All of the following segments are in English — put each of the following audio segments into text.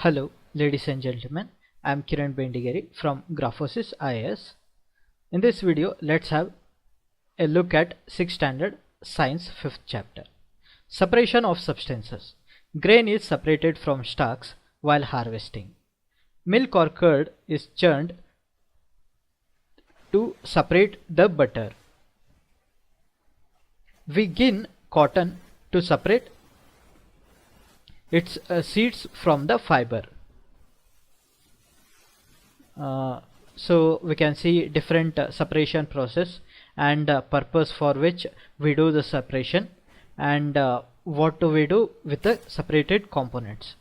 Hello, ladies and gentlemen. I am Kiran Bendigeri from Grafosyss IAS. In this video, let's have a look at 6th standard science 5th chapter. Separation of substances. Grain is separated from stalks while harvesting. Milk or curd is churned to separate the butter. We gin cotton to separate its seeds from the fiber. So we can see different separation process and purpose for which we do the separation, and what do we do with the separated components.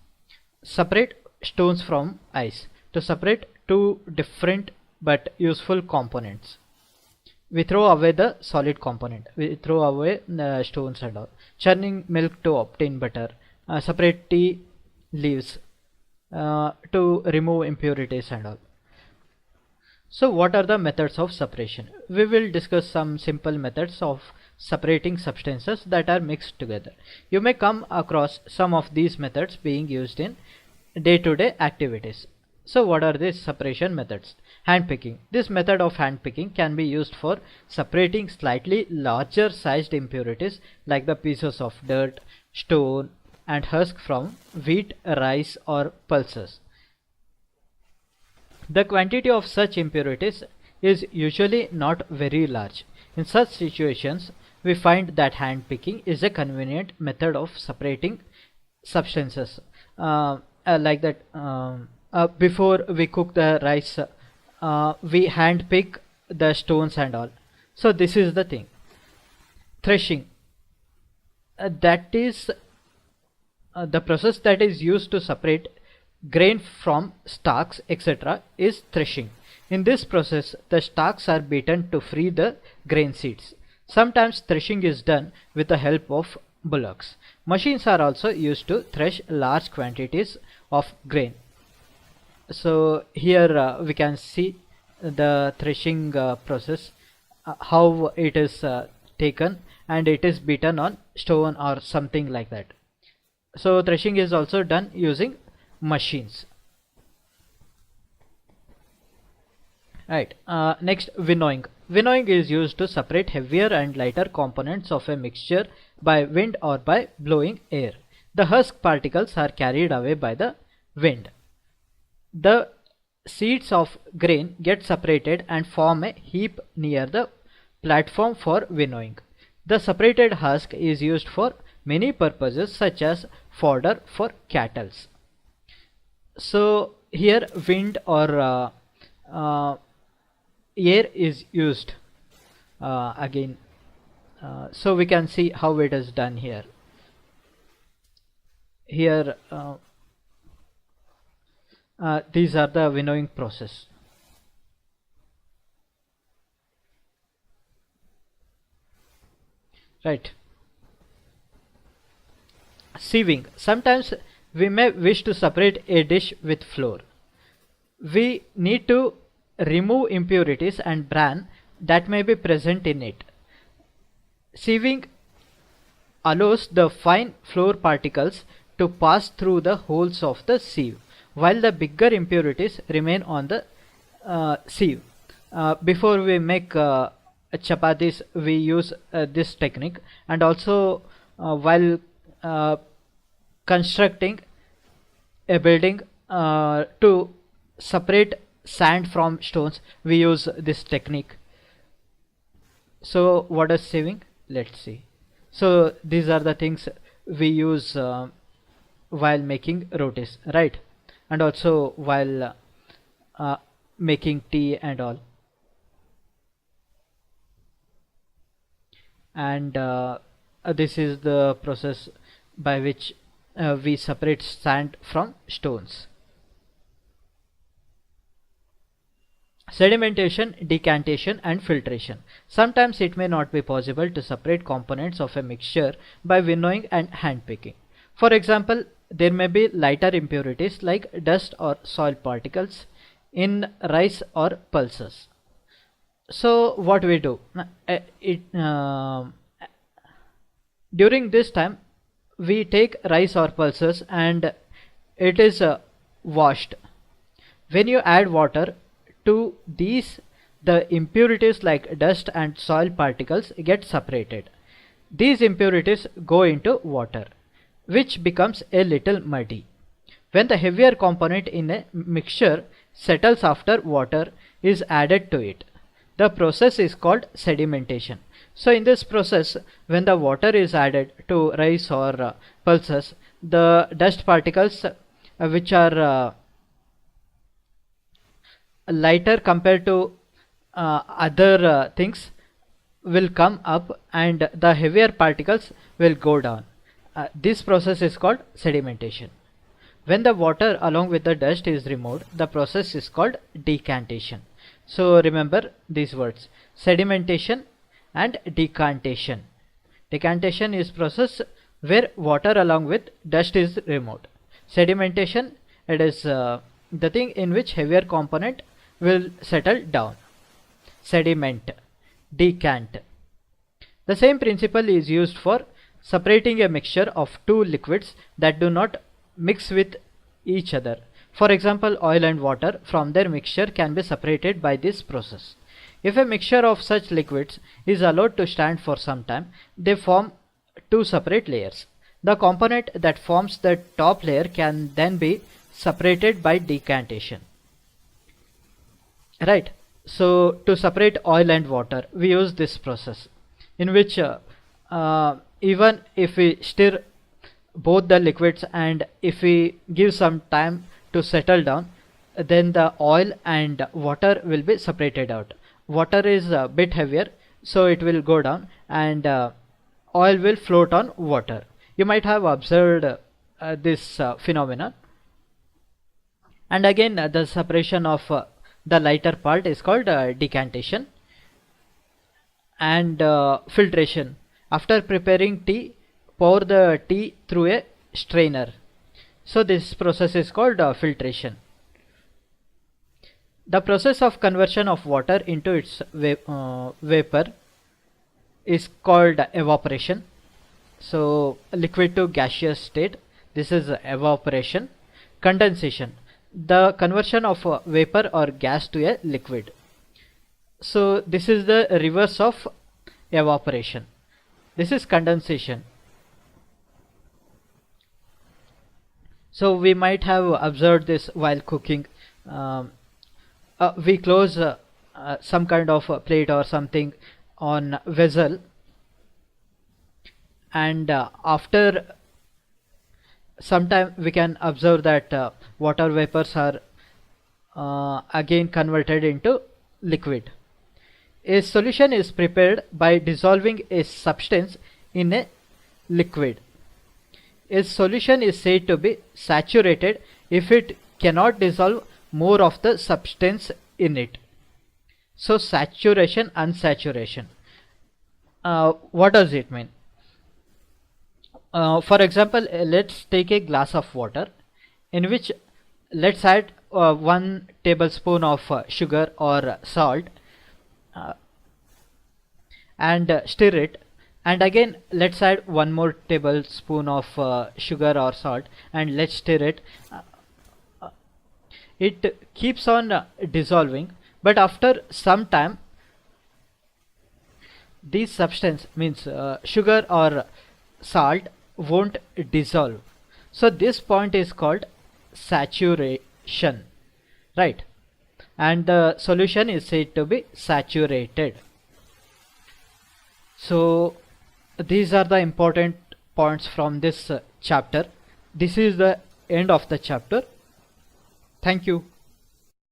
Separate stones from ice. To separate two different but useful components, we throw away the solid component. We throw away the stones and all. Churning milk to obtain butter. Separate tea leaves to remove impurities and all. So what are the methods of separation? We will discuss some simple methods of separating substances that are mixed together. You may come across some of these methods being used in day-to-day activities. So what are these separation methods? Hand picking. This method of hand picking can be used for separating slightly larger sized impurities like the pieces of dirt, stone and husk from wheat, rice or pulses. The quantity of such impurities is usually not very large. In such situations, we find that hand picking is a convenient method of separating substances. Like that, before we cook the rice, we hand pick the stones and all. So this is the thing. Threshing. That is the process that is used to separate grain from stalks, etc. is threshing. In this process, the stalks are beaten to free the grain seeds. Sometimes threshing is done with the help of bullocks. Machines are also used to thresh large quantities of grain. So here we can see the threshing process, how it is taken and it is beaten on stone or something like that. So threshing is also done using machines. Right. Next, winnowing. Winnowing is used to separate heavier and lighter components of a mixture by wind or by blowing air. The husk particles are carried away by the wind. The seeds of grain get separated and form a heap near the platform for winnowing. The separated husk is used for many purposes such as fodder for cattle. So here wind or air is used again. So we can see how it is done here. Here these are the winnowing process. Right. Sieving. Sometimes we may wish to separate a dish with flour. We need to remove impurities and bran that may be present in it. Sieving allows the fine flour particles to pass through the holes of the sieve, while the bigger impurities remain on the sieve. Before we make chapatis, we use this technique, and also while constructing a building to separate sand from stones, we use this technique. So what is sieving? Let's see. So these are the things we use while making rotis, right? And also while making tea and all. And this is the process by which we separate sand from stones. Sedimentation, decantation and filtration. Sometimes it may not be possible to separate components of a mixture by winnowing and hand picking. For example, there may be lighter impurities like dust or soil particles in rice or pulses. So what we do? During this time we take rice or pulses and it is washed. When you add water to these, the impurities like dust and soil particles get separated. These impurities go into water, which becomes a little muddy. When the heavier component in a mixture settles after water is added to it, the process is called sedimentation. So in this process, when the water is added to rice or pulses, the dust particles which are lighter compared to other things will come up, and the heavier particles will go down. This process is called sedimentation. When the water along with the dust is removed, the process is called decantation. So remember these words: sedimentation and decantation. Decantation is process where water along with dust is removed. Sedimentation, it is the thing in which heavier component will settle down. Sediment, decant. The same principle is used for separating a mixture of two liquids that do not mix with each other. For example, oil and water from their mixture can be separated by this process. If a mixture of such liquids is allowed to stand for some time, they form two separate layers. The component that forms the top layer can then be separated by decantation. Right. So to separate oil and water, we use this process, in which even if we stir both the liquids and if we give some time to settle down, then the oil and water will be separated out. Water is a bit heavier, so it will go down, and oil will float on water. You might have observed this phenomenon. And again, the separation of the lighter part is called decantation. And filtration. After preparing tea, pour the tea through a strainer. So this process is called filtration. The process of conversion of water into its vapor is called evaporation. So liquid to gaseous state, this is evaporation. Condensation, the conversion of vapor or gas to a liquid. So this is the reverse of evaporation. This is condensation. So we might have observed this while cooking. We close some kind of plate or something on vessel, and after some time we can observe that water vapors are again converted into liquid. A solution is prepared by dissolving a substance in a liquid. A solution is said to be saturated if it cannot dissolve more of the substance in it. So saturation, unsaturation. What does it mean? For example, let's take a glass of water in which let's add 1 tablespoon of sugar or salt and stir it, and again let's add 1 more tablespoon of sugar or salt and let's stir it. It keeps on dissolving, but after some time this substance, means sugar or salt, won't dissolve. So this point is called saturation, right? And the solution is said to be saturated. So these are the important points from this chapter. This is the end of the chapter. Thank you.